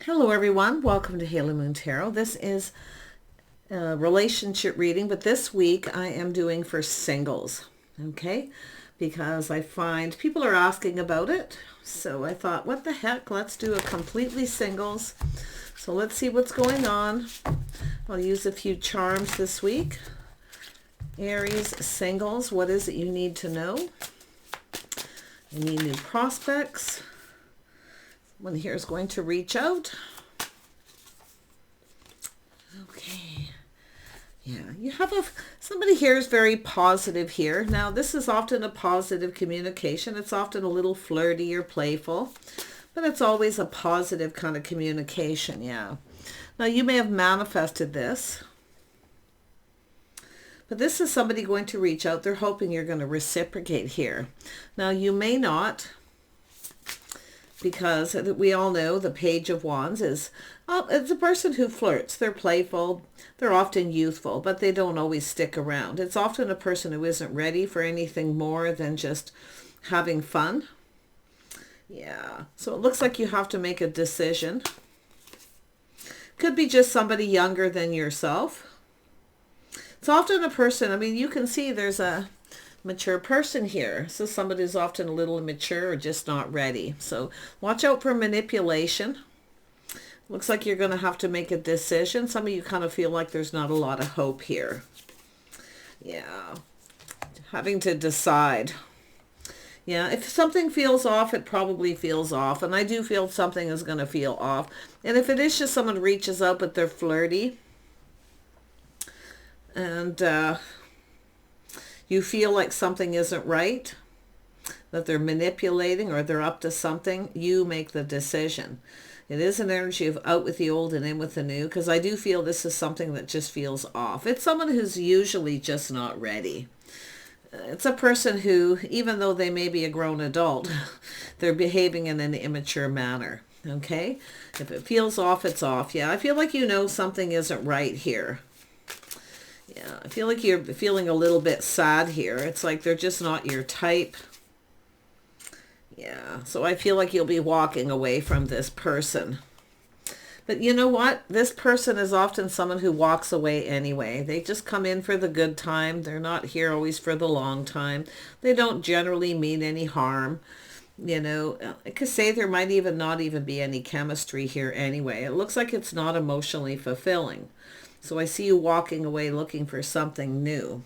Hello everyone, welcome to Halo Moon Tarot. This is a relationship reading, but this week I am doing for singles, okay? Because I find people are asking about it, so I thought, what the heck, let's do a completely singles. So let's see what's going on. I'll use a few charms this week. Aries singles, what is it you need to know? You need new prospects. One here is going to reach out. Okay. Yeah, you have somebody here is very positive here. Now, this is often a positive communication. It's often a little flirty or playful, but it's always a positive kind of communication, yeah. Now, you may have manifested this, but this is somebody going to reach out. They're hoping you're going to reciprocate here. Now, you may not, because we all know the Page of Wands is it's a person who flirts. They're playful. They're often youthful, but they don't always stick around. It's often a person who isn't ready for anything more than just having fun. Yeah. So it looks like you have to make a decision. Could be just somebody younger than yourself. It's often a person, I mean, you can see there's a mature person here. So somebody is often a little immature or just not ready. So watch out for manipulation. Looks like you're going to have to make a decision. Some of you kind of feel like there's not a lot of hope here. Yeah. Having to decide. Yeah, if something feels off, it probably feels off. And I do feel something is going to feel off. And if it is just someone reaches out but they're flirty and you feel like something isn't right, that they're manipulating or they're up to something, you make the decision. It is an energy of out with the old and in with the new, because I do feel this is something that just feels off. It's someone who's usually just not ready. It's a person who, even though they may be a grown adult, they're behaving in an immature manner. Okay? If it feels off, it's off. Yeah, I feel like you know something isn't right here. Yeah, I feel like you're feeling a little bit sad here. It's like they're just not your type. Yeah, so I feel like you'll be walking away from this person. But you know what? This person is often someone who walks away anyway. They just come in for the good time. They're not here always for the long time. They don't generally mean any harm. You know, I could say there might even not even be any chemistry here anyway. It looks like it's not emotionally fulfilling. So I see you walking away looking for something new.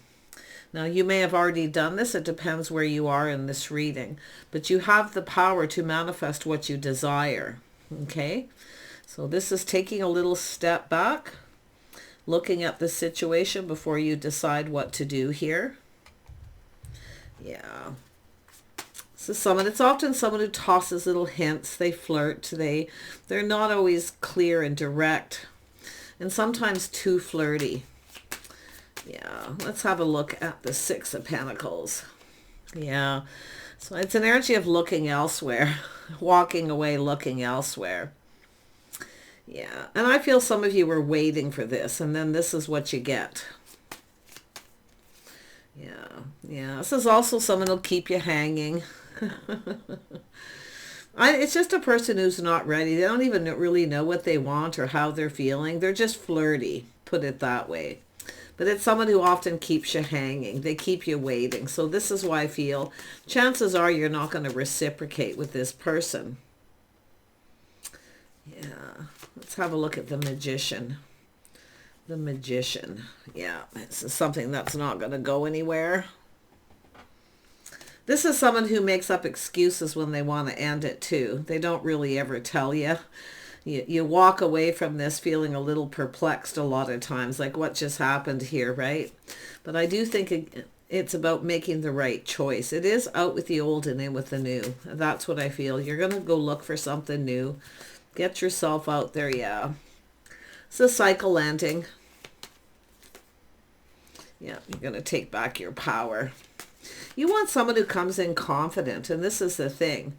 Now, you may have already done this. It depends where you are in this reading. But you have the power to manifest what you desire. Okay? So this is taking a little step back, looking at the situation before you decide what to do here. Yeah. So it's often someone who tosses little hints. They flirt. They're not always clear and direct. And sometimes too flirty. Yeah, let's have a look at the Six of Pentacles. Yeah, so it's an energy of looking elsewhere, walking away, looking elsewhere. Yeah, and I feel some of you were waiting for this, and then this is what you get. Yeah, this is also someone who'll keep you hanging. It's just a person who's not ready. They don't even really know what they want or how they're feeling. They're just flirty, put it that way. But it's someone who often keeps you hanging. They keep you waiting. So this is why I feel chances are you're not going to reciprocate with this person. Yeah. Let's have a look at the Magician. The Magician. Yeah. This is something that's not going to go anywhere. This is someone who makes up excuses when they want to end it too. They don't really ever tell you. You walk away from this feeling a little perplexed a lot of times, like what just happened here, right? But I do think it's about making the right choice. It is out with the old and in with the new. That's what I feel. You're going to go look for something new. Get yourself out there, yeah. It's a cycle ending. Yeah, you're going to take back your power. You want someone who comes in confident, and this is the thing.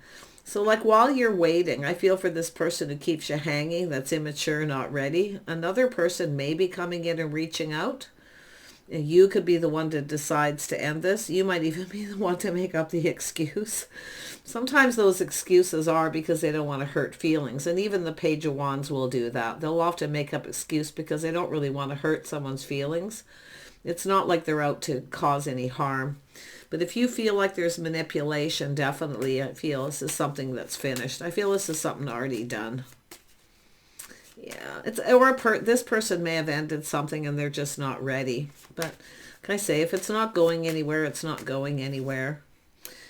So like while you're waiting, I feel for this person who keeps you hanging, that's immature, not ready. Another person may be coming in and reaching out. You could be the one that decides to end this. You might even be the one to make up the excuse. Sometimes those excuses are because they don't want to hurt feelings. And even the Page of Wands will do that. They'll often make up excuse because they don't really want to hurt someone's feelings. It's not like they're out to cause any harm. But if you feel like there's manipulation, definitely I feel this is something that's finished. I feel this is something already done. Yeah, this person may have ended something and they're just not ready. But can I say, if it's not going anywhere, it's not going anywhere.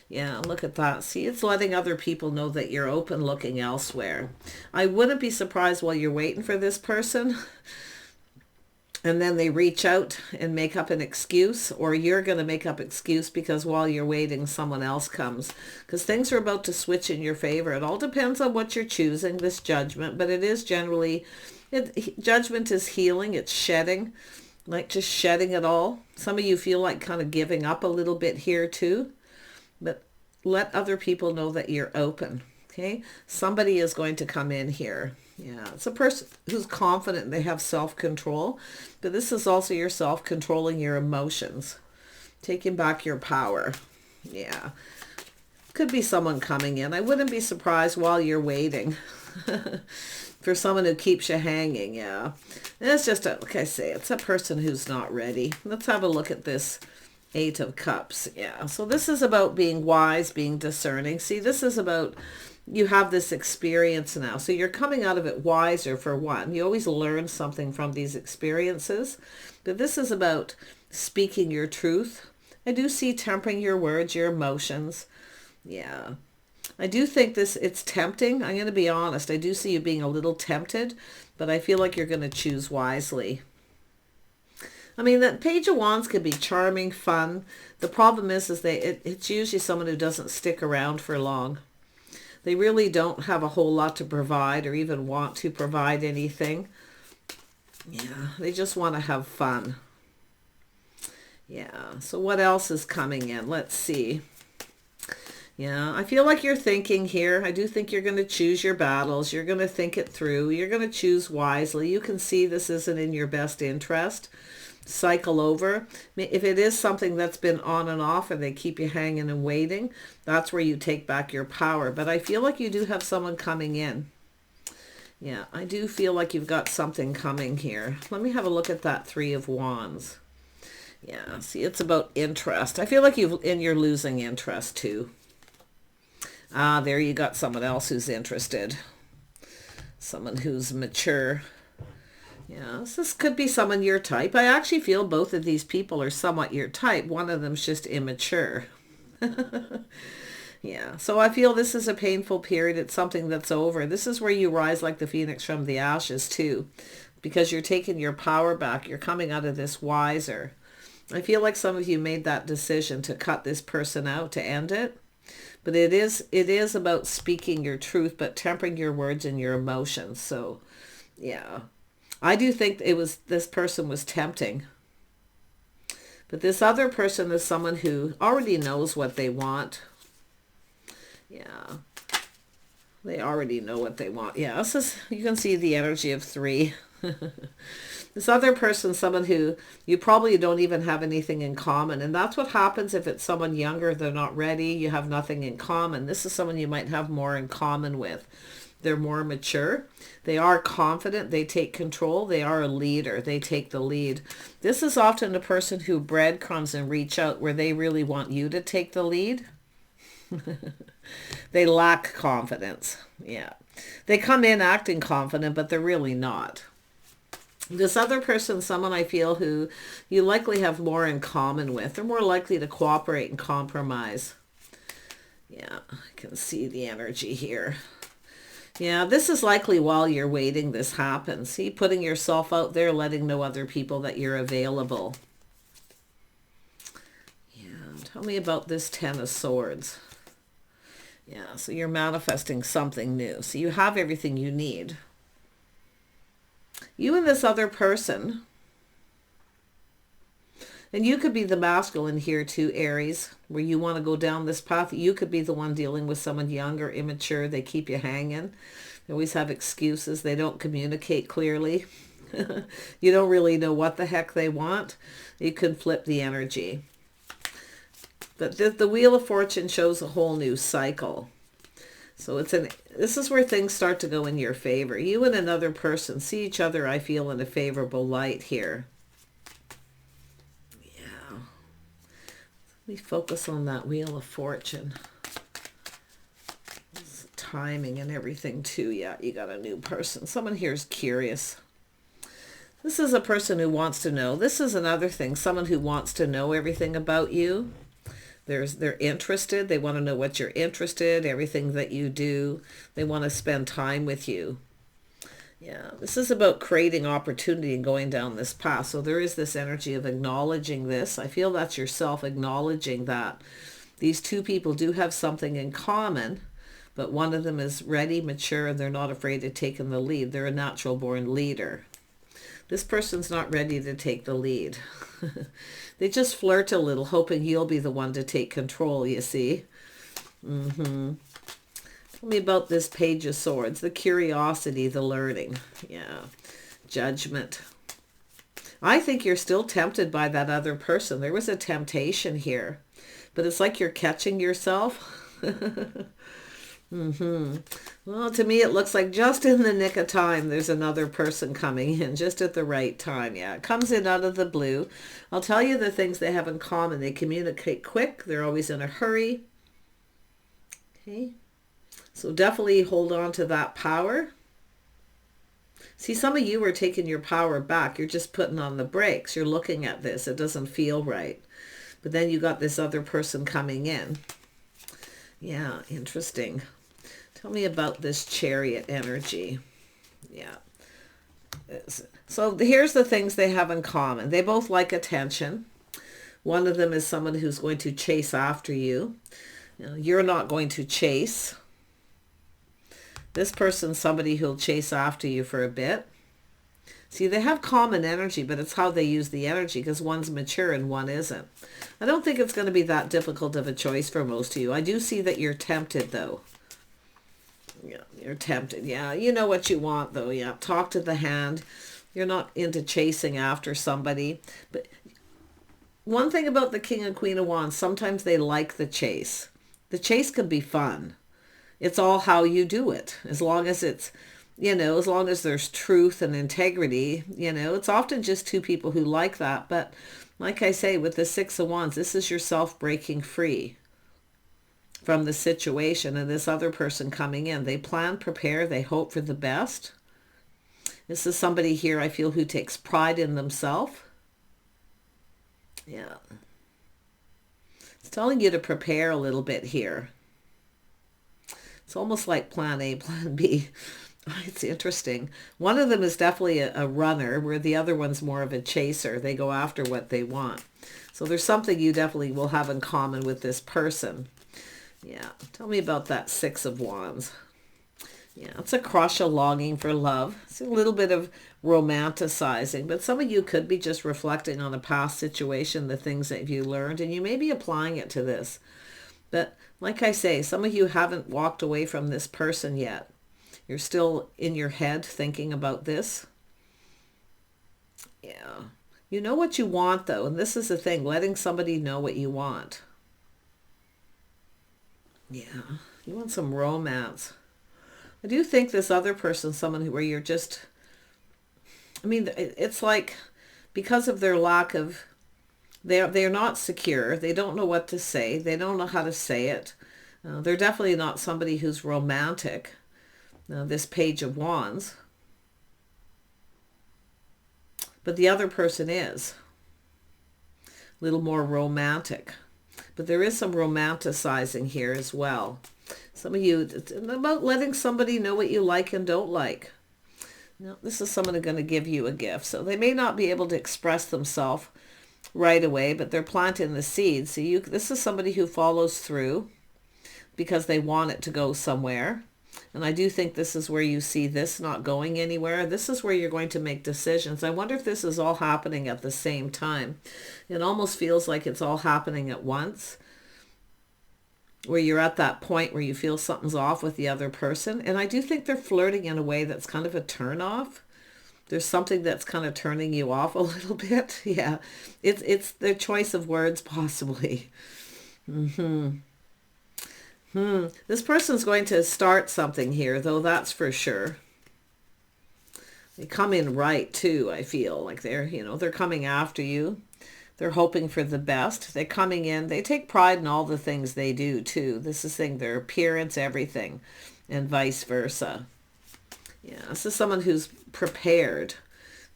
Yeah, look at that. See, it's letting other people know that you're open, looking elsewhere. I wouldn't be surprised while you're waiting for this person and then they reach out and make up an excuse, or you're going to make up excuse because while you're waiting, someone else comes. Because things are about to switch in your favor. It all depends on what you're choosing, this judgment, but it is generally, judgment is healing, it's shedding, like just shedding it all. Some of you feel like kind of giving up a little bit here too, but let other people know that you're open, okay? Somebody is going to come in here. Yeah, it's a person who's confident and they have self-control, but this is also your self-controlling your emotions, taking back your power. Yeah, could be someone coming in. I wouldn't be surprised while you're waiting for someone who keeps you hanging. Yeah, and it's just, like I say, it's a person who's not ready. Let's have a look at this Eight of Cups. Yeah, so this is about being wise, being discerning. See, this is about, you have this experience now. So you're coming out of it wiser, for one. You always learn something from these experiences. But this is about speaking your truth. I do see tempering your words, your emotions. Yeah. I do think it's tempting. I'm going to be honest. I do see you being a little tempted, but I feel like you're going to choose wisely. I mean, that Page of Wands could be charming, fun. The problem is it's usually someone who doesn't stick around for long. They really don't have a whole lot to provide or even want to provide anything. Yeah, they just want to have fun. Yeah, so what else is coming in? Let's see. Yeah, I feel like you're thinking here. I do think you're going to choose your battles. You're going to think it through. You're going to choose wisely. You can see this isn't in your best interest. Cycle over. If it is something that's been on and off and they keep you hanging and waiting, that's where you take back your power. But I feel like you do have someone coming in. Yeah, I do feel like you've got something coming here. Let me have a look at that Three of Wands. Yeah, see, it's about interest. I feel like you're losing interest too. Ah, there you got someone else who's interested. Someone who's mature. Yeah, this could be someone your type. I actually feel both of these people are somewhat your type. One of them's just immature. Yeah, so I feel this is a painful period. It's something that's over. This is where you rise like the phoenix from the ashes too, because you're taking your power back. You're coming out of this wiser. I feel like some of you made that decision to cut this person out, to end it. But it is about speaking your truth, but tempering your words and your emotions. So, yeah. I do think this person was tempting. But this other person is someone who already knows what they want. Yeah. They already know what they want. Yeah, you can see the energy of 3. This other person, someone who you probably don't even have anything in common. And that's what happens if it's someone younger, they're not ready, you have nothing in common. This is someone you might have more in common with. They're more mature. They are confident. They take control. They are a leader. They take the lead. This is often a person who breadcrumbs and reach out where they really want you to take the lead. They lack confidence. Yeah. They come in acting confident, but they're really not. This other person, someone I feel who you likely have more in common with. They're more likely to cooperate and compromise. Yeah, I can see the energy here. Yeah, this is likely while you're waiting this happens. See, putting yourself out there, letting know other people that you're available. Yeah, tell me about this Ten of Swords. Yeah, so you're manifesting something new. So you have everything you need. You and this other person, and you could be the masculine here too, Aries, where you want to go down this path. You could be the one dealing with someone younger, immature. They keep you hanging. They always have excuses. They don't communicate clearly. You don't really know what the heck they want. You can flip the energy. But the Wheel of Fortune shows a whole new cycle. So this is where things start to go in your favor. You and another person see each other, I feel, in a favorable light here. Yeah. Let me focus on that Wheel of Fortune. It's timing and everything too. Yeah, you got a new person. Someone here is curious. This is a person who wants to know. This is another thing. Someone who wants to know everything about you. They're interested. They want to know what you're interested, everything that you do. They want to spend time with you. Yeah, this is about creating opportunity and going down this path. So there is this energy of acknowledging this. I feel that's yourself acknowledging that these two people do have something in common, but one of them is ready, mature, and they're not afraid of taking the lead. They're a natural born leader. This person's not ready to take the lead. They just flirt a little, hoping you'll be the one to take control, you see. Tell me about this Page of Swords, the curiosity, the learning. Yeah, Judgment. I think you're still tempted by that other person. There was a temptation here, but it's like you're catching yourself. Well, to me, it looks like just in the nick of time, there's another person coming in, just at the right time. Yeah, it comes in out of the blue. I'll tell you the things they have in common. They communicate quick. They're always in a hurry. Okay. So definitely hold on to that power. See, some of you are taking your power back. You're just putting on the brakes. You're looking at this. It doesn't feel right. But then you got this other person coming in. Yeah, interesting. Tell me about this Chariot energy. Yeah. So here's the things they have in common. They both like attention. One of them is someone who's going to chase after you. You're not going to chase. This person's somebody who'll chase after you for a bit. See, they have common energy, but it's how they use the energy, because one's mature and one isn't. I don't think it's going to be that difficult of a choice for most of you. I do see that you're tempted, though. Yeah, you're tempted. Yeah, you know what you want, though. Yeah, talk to the hand. You're not into chasing after somebody. But one thing about the King and Queen of Wands, sometimes they like the chase. The chase can be fun. It's all how you do it. As long as it's, as long as there's truth and integrity, it's often just two people who like that. But like I say, with the Six of Wands, this is yourself breaking free from the situation and this other person coming in. They plan, prepare, they hope for the best. This is somebody here, I feel, who takes pride in themselves. Yeah. It's telling you to prepare a little bit here. It's almost like plan A, plan B. It's interesting. One of them is definitely a runner, where the other one's more of a chaser. They go after what they want. So there's something you definitely will have in common with this person. Yeah. Tell me about that Six of Wands. Yeah, it's a crush, a longing for love. It's a little bit of romanticizing, but some of you could be just reflecting on a past situation, the things that you learned, and you may be applying it to this. But like I say, some of you haven't walked away from this person yet. You're still in your head thinking about this. Yeah. You know what you want, though, and this is the thing, letting somebody know what you want. Yeah. You want some romance. I do think this other person, someone where you're just, it's like because of their lack of, they're not secure. They don't know what to say. They don't know how to say it. They're definitely not somebody who's romantic. This Page of Wands. But the other person is a little more romantic. But there is some romanticizing here as well. Some of you, it's about letting somebody know what you like and don't like. Now, this is someone who's going to give you a gift. So they may not be able to express themselves right away, but they're planting the seeds. So this is somebody who follows through because they want it to go somewhere. And I do think this is where you see this not going anywhere. This is where you're going to make decisions. I wonder if this is all happening at the same time. It almost feels like it's all happening at once, where you're at that point where you feel something's off with the other person. And I do think they're flirting in a way that's kind of a turn off. there's something that's kind of turning you off a little bit. Yeah, it's the choice of words possibly. This person's going to start something here, though, that's for sure. They come in right too, I feel like they're coming after you. They're hoping for the best. They're coming in. They take pride in all the things they do too. This is saying their appearance, everything, and vice versa. Yeah, this is someone who's prepared.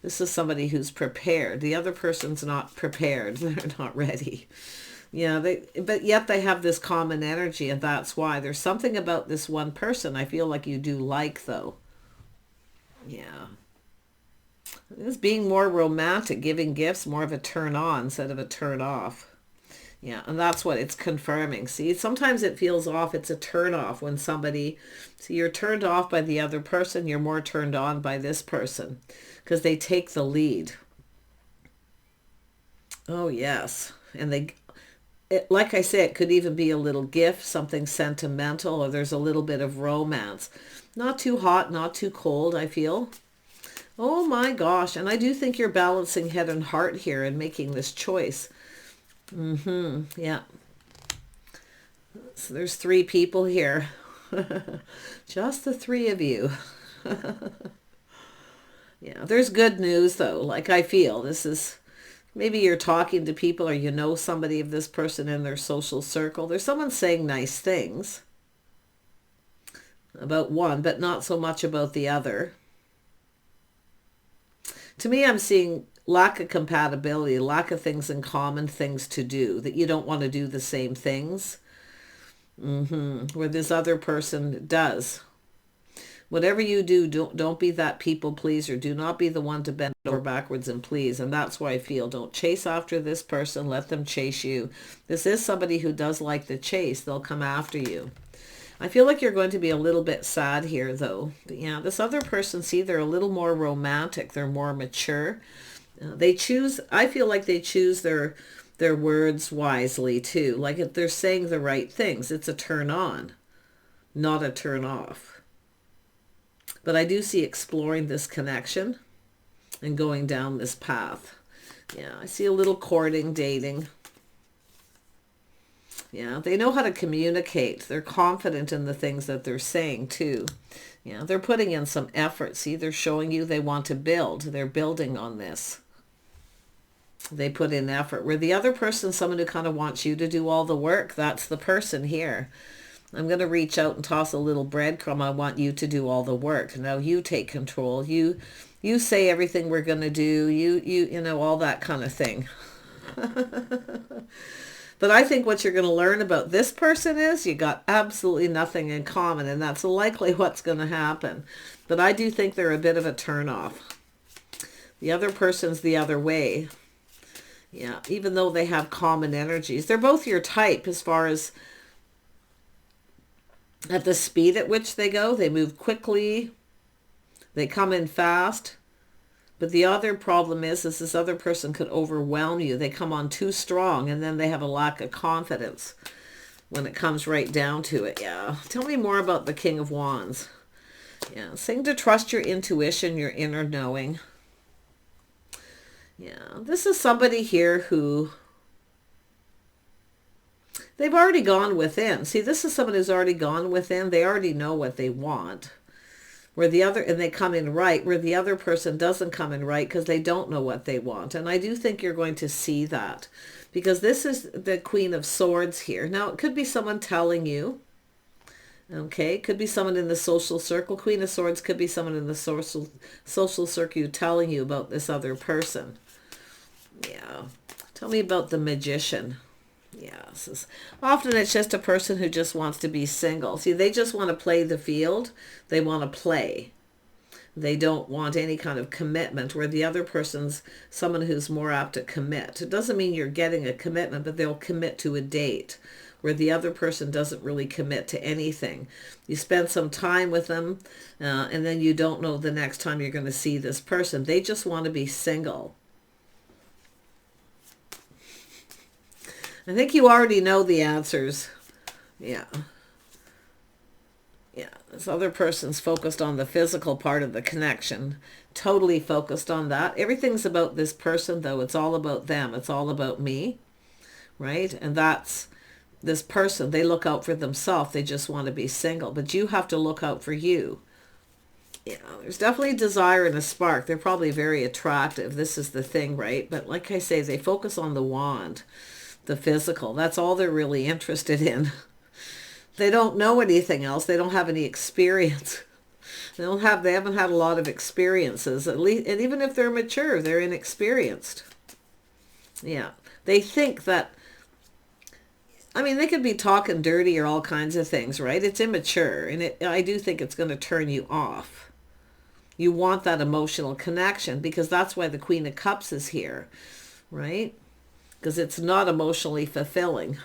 This is somebody who's prepared. The other person's not prepared. They're not ready. Yeah, but yet they have this common energy, and that's why. There's something about this one person I feel like you do like, though. Yeah. This being more romantic, giving gifts, more of a turn on instead of a turn off. Yeah, and that's what it's confirming. See, sometimes it feels off. It's a turn off when somebody, see, you're turned off by the other person. You're more turned on by this person because they take the lead. Oh, yes. And like I said, it could even be a little gift, something sentimental, or there's a little bit of romance. Not too hot, not too cold, I feel. Oh my gosh. And I do think you're balancing head and heart here and making this choice. Yeah. So there's 3 people here. Just the 3 of you. Yeah, there's good news though. Like I feel this is, maybe you're talking to people or you know somebody of this person in their social circle. There's someone saying nice things about one, but not so much about the other. To me, I'm seeing lack of compatibility, lack of things in common, things to do, that you don't want to do the same things. Where this other person does. Whatever you do, don't be that people pleaser. Do not be the one to bend over backwards and please. And that's why I feel don't chase after this person. Let them chase you. This is somebody who does like the chase. They'll come after you. I feel like you're going to be a little bit sad here, though. But yeah, this other person, see, they're a little more romantic. They're more mature. I feel like they choose their words wisely, too. Like if they're saying the right things, it's a turn on, not a turn off. But I do see exploring this connection and going down this path. Yeah, I see a little courting, dating. Yeah, they know how to communicate. They're confident in the things that they're saying too. Yeah, they're putting in some effort. See, they're showing you they want to build. They're building on this. They put in effort. Where the other person, someone who kind of wants you to do all the work, that's the person here. I'm going to reach out and toss a little breadcrumb. I want you to do all the work. Now you take control. You say everything we're going to do. You know, all that kind of thing. But I think what you're going to learn about this person is you got absolutely nothing in common, and that's likely what's going to happen. But I do think they're a bit of a turnoff. The other person's the other way. Yeah, even though they have common energies. They're both your type as far as at the speed at which they go. They move quickly. They come in fast. But the other problem is this other person could overwhelm you. They come on too strong, and then they have a lack of confidence when it comes right down to it. Yeah. Tell me more about the King of Wands. Yeah. Saying to trust your intuition, your inner knowing. Yeah. This is somebody here who they've already gone within. See, this is someone who's already gone within. They already know what they want. And they come in right, where the other person doesn't come in right because they don't know what they want. And I do think you're going to see that because this is the Queen of Swords here. Now, it could be someone telling you, okay? It could be someone in the social circle. Queen of Swords could be someone in the social circle telling you about this other person. Yeah. Tell me about the Magician. Yes. Often it's just a person who just wants to be single. See, they just want to play the field. They want to play. They don't want any kind of commitment, where the other person's someone who's more apt to commit. It doesn't mean you're getting a commitment, but they'll commit to a date, where the other person doesn't really commit to anything. You spend some time with them, and then you don't know the next time you're going to see this person. They just want to be single. I think you already know the answers. Yeah. Yeah, this other person's focused on the physical part of the connection. Totally focused on that. Everything's about this person, though. It's all about them. It's all about me, right? And that's this person. They look out for themselves. They just want to be single. But you have to look out for you. Yeah, there's definitely a desire and a spark. They're probably very attractive. This is the thing, right? But like I say, they focus on the wand, the physical. That's all they're really interested in. They don't know anything else. They don't have any experience. They haven't had a lot of experiences, at least, and even if they're mature, they're inexperienced. Yeah. They think that, I mean, they could be talking dirty or all kinds of things, right? It's immature, and I do think it's going to turn you off. You want that emotional connection, because that's why the Queen of Cups is here, right? Because it's not emotionally fulfilling.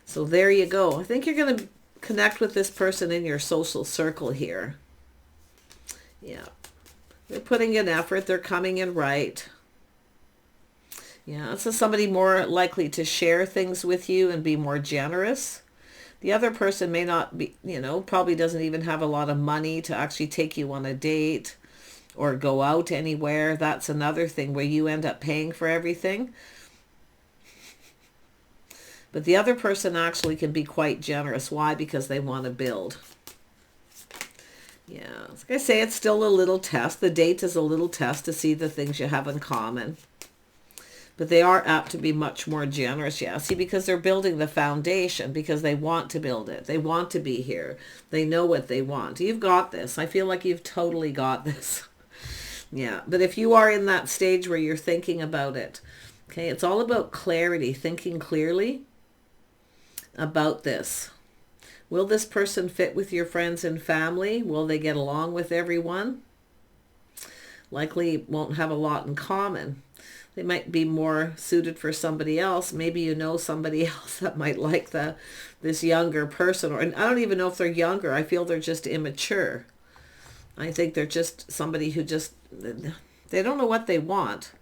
So there you go. I think you're going to connect with this person in your social circle here. Yeah. They're putting in effort. They're coming in right. Yeah, this is somebody more likely to share things with you and be more generous. The other person may not be, probably doesn't even have a lot of money to actually take you on a date or go out anywhere. That's another thing where you end up paying for everything. But the other person actually can be quite generous. Why? Because they want to build. Yeah, like I say, it's still a little test. The date is a little test to see the things you have in common. But they are apt to be much more generous, yeah. See, because they're building the foundation, because they want to build it. They want to be here. They know what they want. You've got this. I feel like you've totally got this. Yeah, but if you are in that stage where you're thinking about it, okay, it's all about clarity, thinking clearly about this. Will this person fit with your friends and family? Will they get along with everyone? Likely won't have a lot in common. They might be more suited for somebody else. Maybe you know somebody else that might like this younger person. And I don't even know if they're younger. I feel they're just immature. I think they're just somebody who they don't know what they want.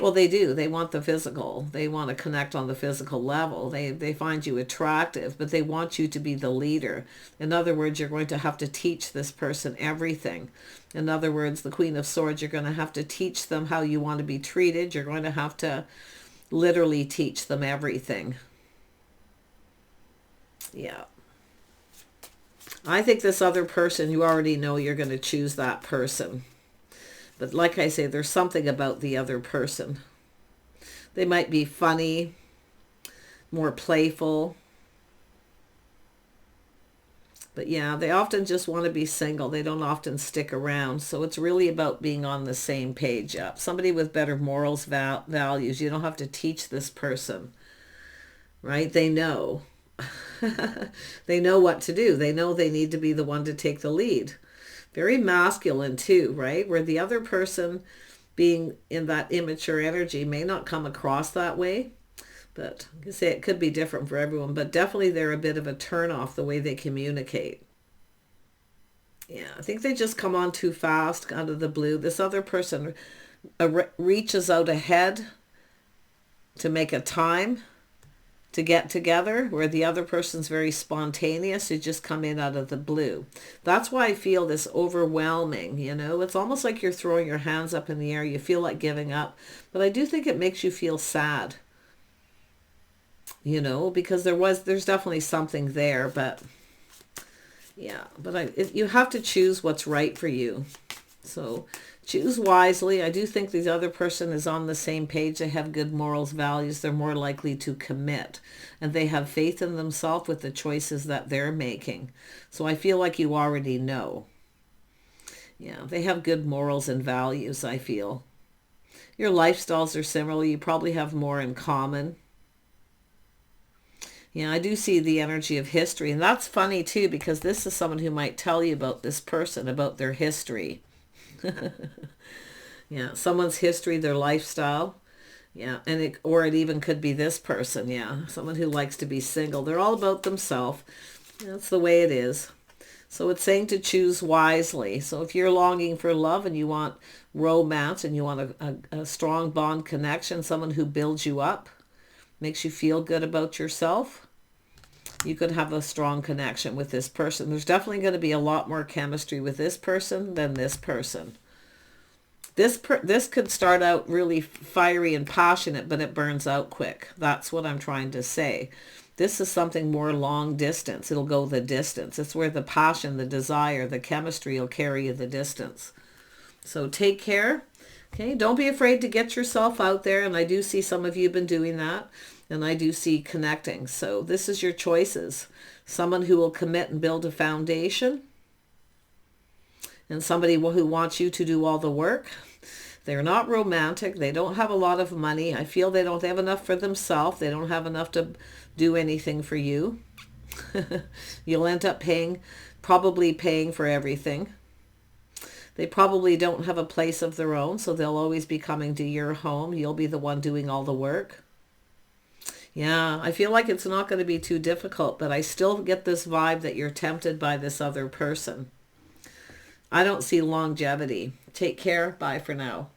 Well, they do. They want the physical. They want to connect on the physical level. They find you attractive, but they want you to be the leader. In other words, you're going to have to teach this person everything. In other words, the Queen of Swords, you're going to have to teach them how you want to be treated. You're going to have to literally teach them everything. Yeah. I think this other person, you already know you're going to choose that person. But like I say, there's something about the other person. They might be funny, more playful. But yeah, they often just want to be single. They don't often stick around. So it's really about being on the same page. Somebody with better morals, values. You don't have to teach this person, right? They know. They know what to do. They know they need to be the one to take the lead. Very masculine too, right? Where the other person being in that immature energy may not come across that way. But I can say it could be different for everyone. But definitely they're a bit of a turnoff the way they communicate. Yeah, I think they just come on too fast out of the blue. This other person reaches out ahead to make a time to get together, where the other person's very spontaneous. You just come in out of the blue. That's why I feel this overwhelming, It's almost like you're throwing your hands up in the air. You feel like giving up. But I do think it makes you feel sad, because there's definitely something there. But yeah, but you have to choose what's right for you. So choose wisely. I do think the other person is on the same page. They have good morals, values. They're more likely to commit. And they have faith in themselves with the choices that they're making. So I feel like you already know. Yeah, they have good morals and values, I feel. Your lifestyles are similar. You probably have more in common. Yeah, I do see the energy of history. And that's funny too, because this is someone who might tell you about this person, about their history. Yeah, someone's history, their lifestyle. Yeah, or it even could be this person. Yeah, someone who likes to be single. They're all about themselves. That's the way it is. So it's saying to choose wisely. So if you're longing for love and you want romance and you want a strong bond connection, someone who builds you up, makes you feel good about yourself, You could have a strong connection with this person. There's definitely going to be a lot more chemistry with this person than this person. This could start out really fiery and passionate, but it burns out quick. That's what I'm trying to say. This is something more long distance. It'll go the distance. It's where the passion, the desire, the chemistry will carry you the distance. So take care. Okay, don't be afraid to get yourself out there. And I do see some of you have been doing that. And I do see connecting. So this is your choices. Someone who will commit and build a foundation. And somebody who wants you to do all the work. They're not romantic. They don't have a lot of money. I feel they don't have enough for themselves. They don't have enough to do anything for you. You'll end up probably paying for everything. They probably don't have a place of their own, so they'll always be coming to your home. You'll be the one doing all the work. Yeah, I feel like it's not going to be too difficult, but I still get this vibe that you're tempted by this other person. I don't see longevity. Take care. Bye for now.